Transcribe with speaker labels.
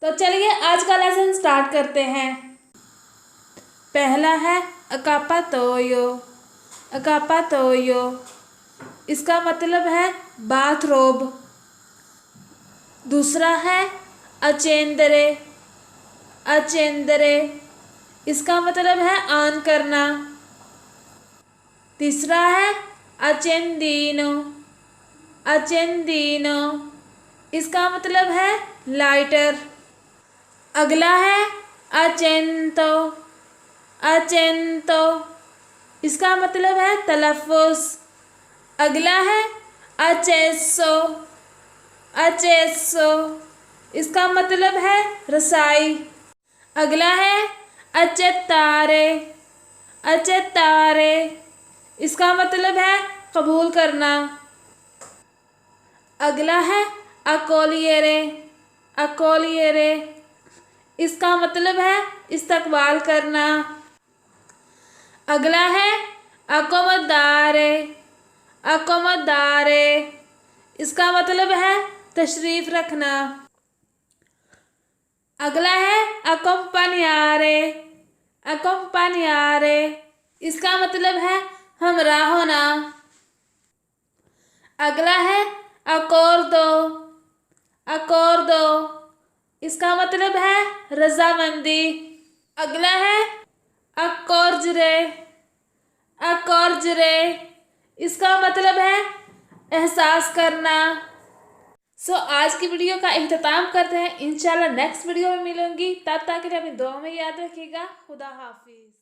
Speaker 1: तो चलिए आज का लेसन स्टार्ट करते हैं। पहला है अकापातोयो। अकापातोयो इसका मतलब है बाथरोब। दूसरा है अचेंदरे। अचेंदरे इसका मतलब है ऑन करना। तीसरा है अचेंदीनो। अचेंदीनो इसका मतलब है लाइटर। अगला है अचेंतो। अचेंतो इसका मतलब है तलफ़ुज़। अगला है अचेसो। अचेसो इसका मतलब है रसाई। अगला है अचेत्तारे। अचेत्तारे इसका मतलब है कबूल करना। अगला है अकोलियरे। अकोलियरे इसका मतलब है इस्तकबाल करना। अगला है अकोमोदारे। अकोमोदारे इसका मतलब है तशरीफ़ रखना। अगला है अकोम्पानियारे। अकोम्पानियारे इसका मतलब है हमरा होना। अगला है अकोर्दो। अकोर्दो इसका मतलब है रजामंदी। अगला है अकोर्जरे। अकोर्जरे इसका मतलब है एहसास करना। आज की वीडियो का इख्तिताम करते हैं। इंशाल्लाह नेक्स्ट वीडियो में मिलूंगी। तब तक के लिए अपनी दुआ में याद रखिएगा। खुदा हाफिज़।